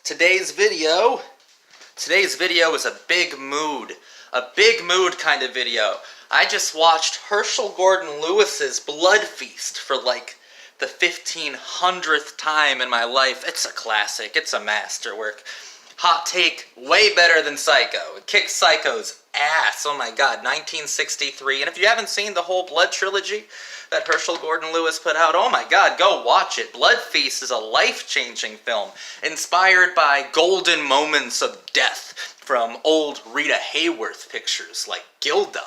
Today's video is a big mood kind of video. I just watched Herschell Gordon Lewis's Blood Feast for like the 1500th time in my life. It's a classic. It's a masterwork. Hot take, way better than Psycho. It kicks Psycho's ass. Oh my god, 1963. And if you haven't seen the whole Blood trilogy that Herschell Gordon Lewis put out, oh my god, go watch it. Blood Feast is a life-changing film, inspired by golden moments of death from old Rita Hayworth pictures like Gilda.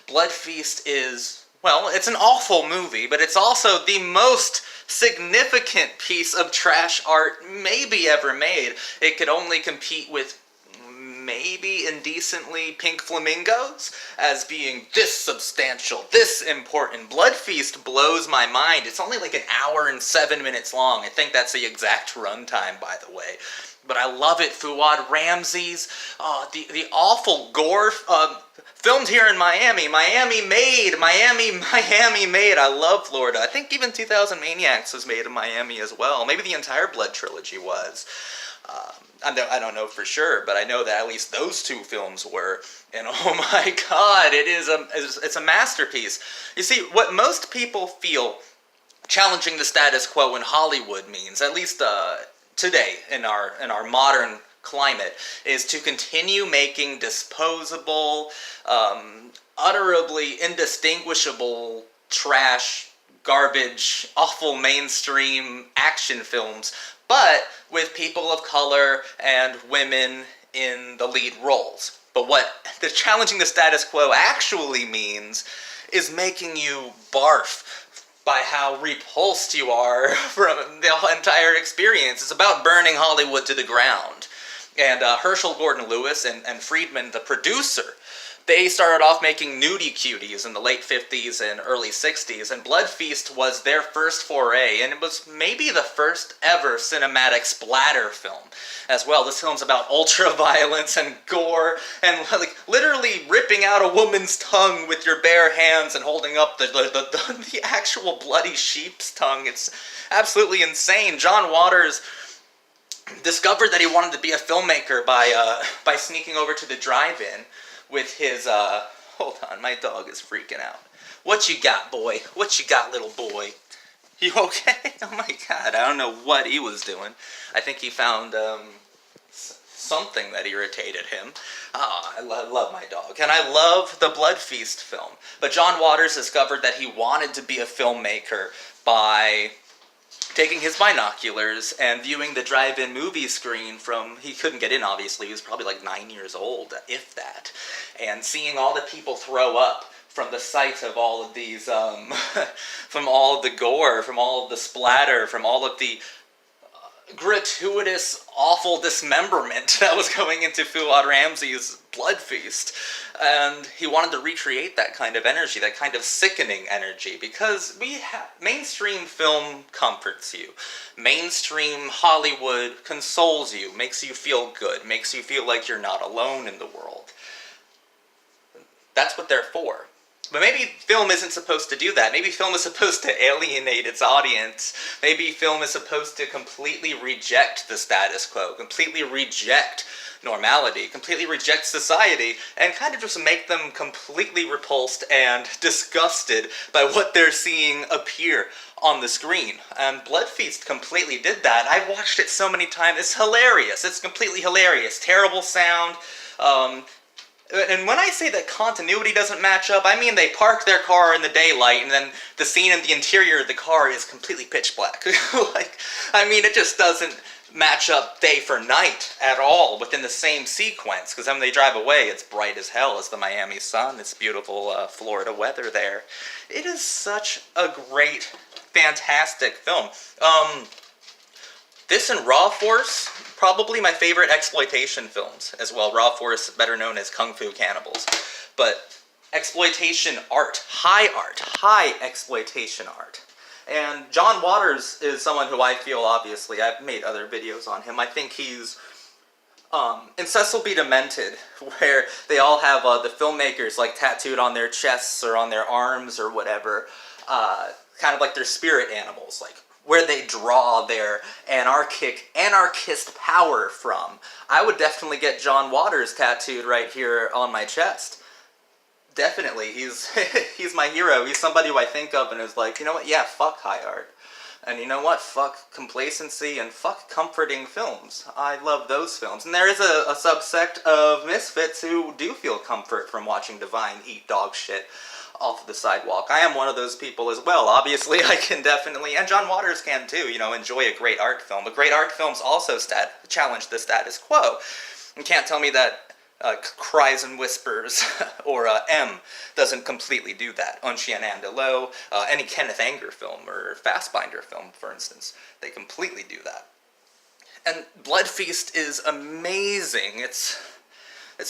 Blood Feast is, well, it's an awful movie, but it's also the most significant piece of trash art maybe ever made. It could only compete with maybe indecently Pink Flamingos as being this substantial, this important. Blood Feast blows my mind. It's only like an hour and 7 minutes long. I think that's the exact runtime, by the way. But I love it. Fuad Ramsey's, the awful gore, filmed here in Miami. Miami made. I love Florida. I think even 2000 Maniacs was made in Miami as well. Maybe the entire Blood trilogy was. I don't know for sure, but I know that at least those two films were. And oh my god, it's a masterpiece. You see, what most people feel challenging the status quo in Hollywood means, at least today in our modern climate, is to continue making disposable, utterly indistinguishable trash, garbage, awful mainstream action films, but with people of color and women in the lead roles. But what the challenging the status quo actually means is making you barf by how repulsed you are from the entire experience. It's about burning Hollywood to the ground. And Herschell Gordon Lewis and Friedman, the producer, they started off making nudie cuties in the late 50s and early 60s, and Blood Feast was their first foray, and it was maybe the first ever cinematic splatter film as well. This film's about ultra-violence and gore, and like literally ripping out a woman's tongue with your bare hands and holding up the actual bloody sheep's tongue. It's absolutely insane. John Waters discovered that he wanted to be a filmmaker by sneaking over to the drive-in with his, hold on, my dog is freaking out. What you got, boy? What you got, little boy? You okay? Oh my god, I don't know what he was doing. I think he found, something that irritated him. I love my dog. And I love the Blood Feast film. But John Waters discovered that he wanted to be a filmmaker by taking his binoculars and viewing the drive-in movie screen from, he couldn't get in obviously, he was probably like 9 years old, if that, and seeing all the people throw up from the sight of all of these, from all of the gore, from all of the splatter, from all of the gratuitous, awful dismemberment that was going into Fuad Ramsey's Blood Feast. And he wanted to recreate that kind of energy, that kind of sickening energy, because mainstream film comforts you. Mainstream Hollywood consoles you, makes you feel good, makes you feel like you're not alone in the world. That's what they're for. But maybe film isn't supposed to do that. Maybe film is supposed to alienate its audience. Maybe film is supposed to completely reject the status quo, completely reject normality, completely reject society, and kind of just make them completely repulsed and disgusted by what they're seeing appear on the screen. And Blood Feast completely did that. I've watched it so many times. It's hilarious. It's completely hilarious. Terrible sound. And when I say that continuity doesn't match up, I mean they park their car in the daylight and then the scene in the interior of the car is completely pitch black. I mean, it just doesn't match up day for night at all within the same sequence, because then when they drive away, it's bright as hell as the Miami sun. It's beautiful Florida weather there. It is such a great, fantastic film. This and Raw Force, probably my favorite exploitation films as well. Raw Force, better known as Kung Fu Cannibals. But exploitation art, high exploitation art. And John Waters is someone who I feel, obviously, I've made other videos on him. I think he's in Cecil B. Demented, where they all have the filmmakers like tattooed on their chests or on their arms or whatever, kind of like their spirit animals, like where they draw their anarchist power from. I would definitely get John Waters tattooed right here on my chest. Definitely, he's he's my hero. He's somebody who I think of and is like, you know what, yeah, fuck high art. And you know what, fuck complacency and fuck comforting films. I love those films. And there is a subsect of misfits who do feel comfort from watching Divine eat dog shit off of the sidewalk. I am one of those people as well. Obviously, I can definitely, and John Waters can too, you know, enjoy a great art film. But great art films also challenge the status quo. You can't tell me that Cries and Whispers or M doesn't completely do that. Un Chien Andalou, any Kenneth Anger film or Fassbinder film, for instance, they completely do that. And Blood Feast is amazing. It's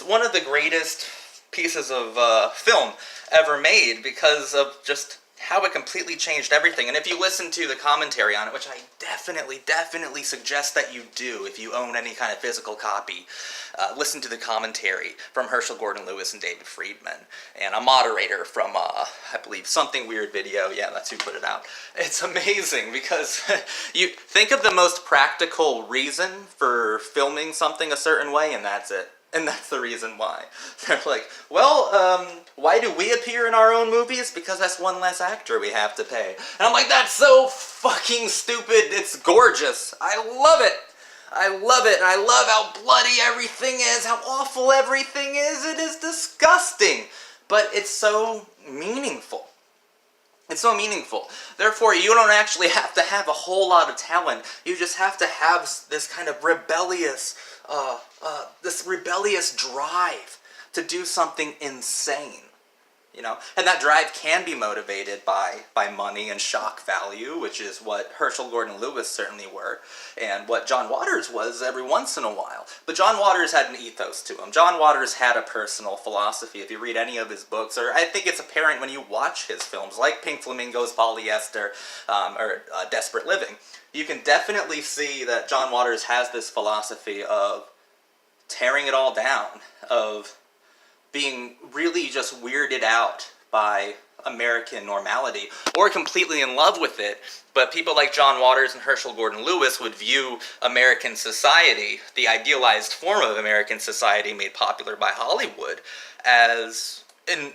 one of the greatest pieces of film ever made because of just how it completely changed everything. And if you listen to the commentary on it, which I definitely suggest that you do if you own any kind of physical copy, listen to the commentary from Herschell Gordon Lewis and David Friedman, and a moderator from, I believe, Something Weird Video. Yeah, that's who put it out. It's amazing because you think of the most practical reason for filming something a certain way, and that's it. And that's the reason why. They're like, well, why do we appear in our own movies? Because that's one less actor we have to pay. And I'm like, that's so fucking stupid. It's gorgeous. I love it. I love it. And I love how bloody everything is, how awful everything is. It is disgusting. But it's so meaningful. It's so meaningful. Therefore, you don't actually have to have a whole lot of talent. You just have to have this kind of rebellious drive to do something insane, you know? And that drive can be motivated by money and shock value, which is what Herschell Gordon Lewis certainly were, and what John Waters was every once in a while. But John Waters had an ethos to him. John Waters had a personal philosophy. If you read any of his books, or I think it's apparent when you watch his films, like Pink Flamingos, Polyester, or Desperate Living, you can definitely see that John Waters has this philosophy of tearing it all down, of being really just weirded out by American normality, or completely in love with it. But people like John Waters and Herschell Gordon Lewis would view American society, the idealized form of American society made popular by Hollywood, as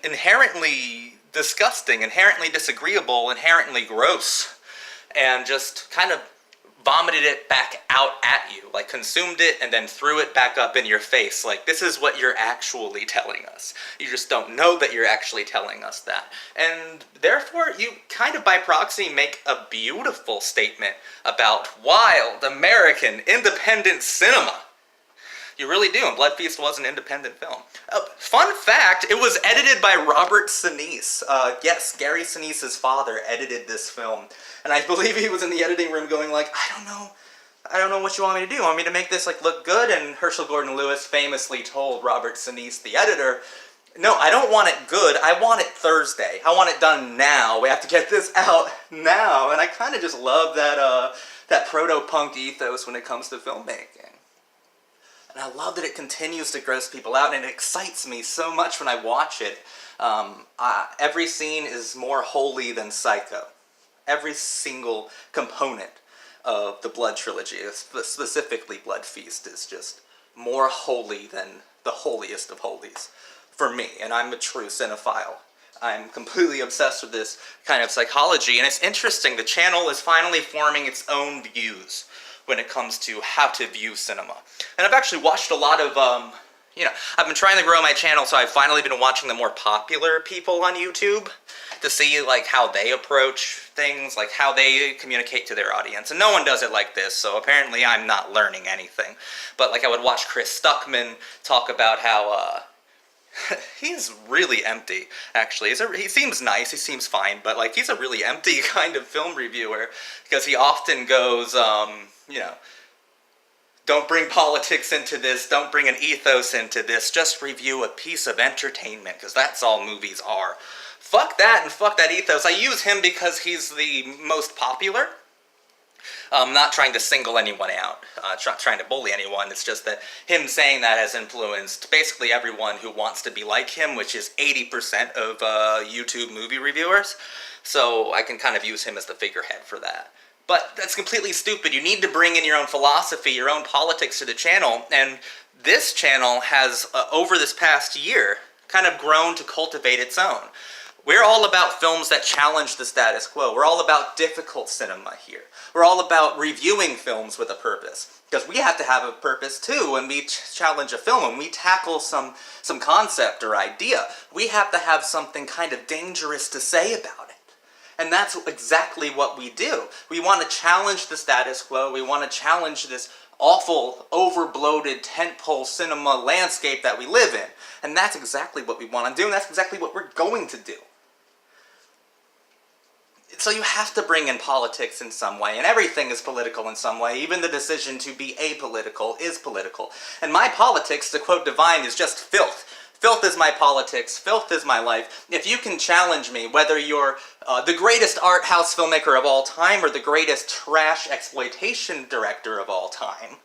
inherently disgusting, inherently disagreeable, inherently gross, and just kind of vomited it back out at you, like consumed it and then threw it back up in your face. Like, this is what you're actually telling us. You just don't know that you're actually telling us that. And therefore, you kind of by proxy make a beautiful statement about wild American independent cinema. You really do, and Blood Feast was an independent film. Fun fact, it was edited by Robert Sinise. Yes, Gary Sinise's father edited this film. And I believe he was in the editing room going like, I don't know what you want me to do. You want me to make this like look good? And Herschell Gordon Lewis famously told Robert Sinise, the editor, no, I don't want it good. I want it Thursday. I want it done now. We have to get this out now. And I kind of just love that proto-punk ethos when it comes to filmmaking. And I love that it continues to gross people out, and it excites me so much when I watch it. Every scene is more holy than Psycho. Every single component of the Blood trilogy, specifically Blood Feast, is just more holy than the holiest of holies for me, and I'm a true cinephile. I'm completely obsessed with this kind of psychology, and it's interesting, the channel is finally forming its own views when it comes to how to view cinema. And I've actually watched a lot of, I've been trying to grow my channel, so I've finally been watching the more popular people on YouTube to see, like, how they approach things, like, how they communicate to their audience. And no one does it like this, so apparently I'm not learning anything. But, like, I would watch Chris Stuckman talk about how, he's really empty, actually. He seems nice, he seems fine, but, like, he's a really empty kind of film reviewer, because he often goes, don't bring politics into this, don't bring an ethos into this, just review a piece of entertainment, because that's all movies are. Fuck that and fuck that ethos. I use him because he's the most popular. I'm not trying to single anyone out, not trying to bully anyone, it's just that him saying that has influenced basically everyone who wants to be like him, which is 80% of YouTube movie reviewers, so I can kind of use him as the figurehead for that. But that's completely stupid. You need to bring in your own philosophy, your own politics to the channel, and this channel has, over this past year, kind of grown to cultivate its own. We're all about films that challenge the status quo. We're all about difficult cinema here. We're all about reviewing films with a purpose. Because we have to have a purpose too when we challenge a film, when we tackle some concept or idea. We have to have something kind of dangerous to say about it. And that's exactly what we do. We want to challenge the status quo. We want to challenge this awful, over-bloated, tentpole cinema landscape that we live in. And that's exactly what we want to do, and that's exactly what we're going to do. So you have to bring in politics in some way, and everything is political in some way. Even the decision to be apolitical is political. And my politics, to quote Divine, is just filth. Filth is my politics. Filth is my life. If you can challenge me, whether you're the greatest art house filmmaker of all time or the greatest trash exploitation director of all time,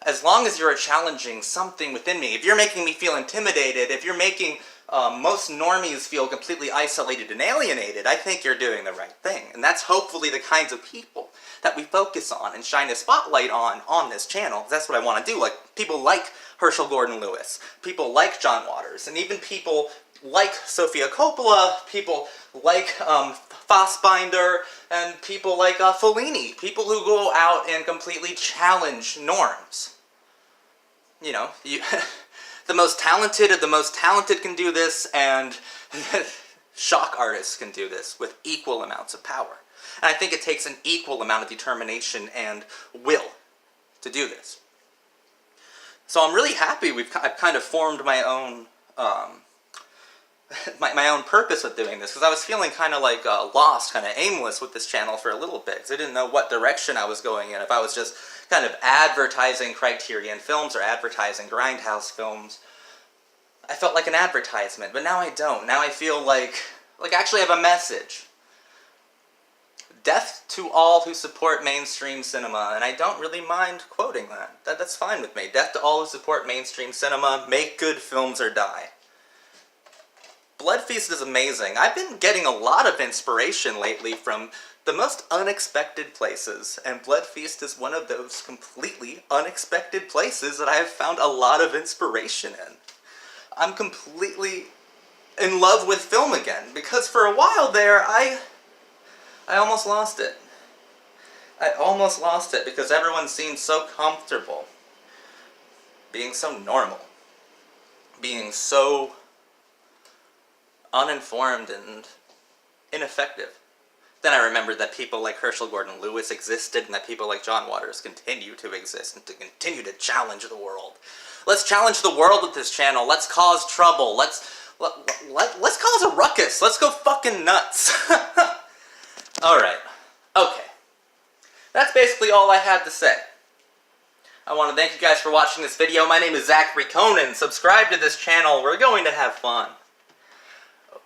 as long as you're challenging something within me, if you're making me feel intimidated, if you're making most normies feel completely isolated and alienated, I think you're doing the right thing. And that's hopefully the kinds of people that we focus on and shine a spotlight on this channel. That's what I want to do. Like people like Herschell Gordon Lewis, people like John Waters, and even people like Sofia Coppola, people like Fassbinder, and people like Fellini. People who go out and completely challenge norms. You know, the most talented of the most talented can do this, and shock artists can do this with equal amounts of power. And I think it takes an equal amount of determination and will to do this. So I'm really happy I've kind of formed my own my own purpose with doing this, because I was feeling kind of like lost, kind of aimless with this channel for a little bit, because I didn't know what direction I was going in, if I was just kind of advertising Criterion films or advertising Grindhouse films. I felt like an advertisement, but now I don't. Now I feel like I actually have a message. Death to all who support mainstream cinema, and I don't really mind quoting that. That's fine with me. Death to all who support mainstream cinema, make good films or die. Blood Feast is amazing. I've been getting a lot of inspiration lately from the most unexpected places, and Blood Feast is one of those completely unexpected places that I have found a lot of inspiration in. I'm completely in love with film again, because for a while there, I almost lost it. I almost lost it because everyone seemed so comfortable being so normal, being so uninformed and ineffective. Then I remembered that people like Herschell Gordon Lewis existed, and that people like John Waters continue to exist and to continue to challenge the world. Let's challenge the world with this channel. Let's cause trouble. Let's cause a ruckus. Let's go fucking nuts. Alright. Okay. That's basically all I had to say. I want to thank you guys for watching this video. My name is Zachary Conan. Subscribe to this channel. We're going to have fun.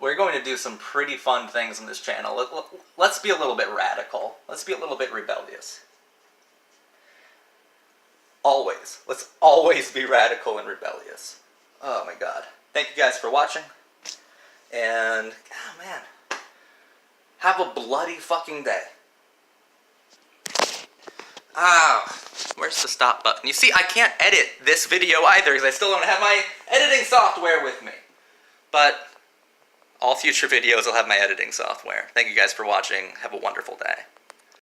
We're going to do some pretty fun things on this channel. Let's be a little bit radical. Let's be a little bit rebellious. Always. Let's always be radical and rebellious. Oh my god. Thank you guys for watching. And, oh man, have a bloody fucking day. Ah, where's the stop button? You see, I can't edit this video either because I still don't have my editing software with me. But all future videos will have my editing software. Thank you guys for watching. Have a wonderful day.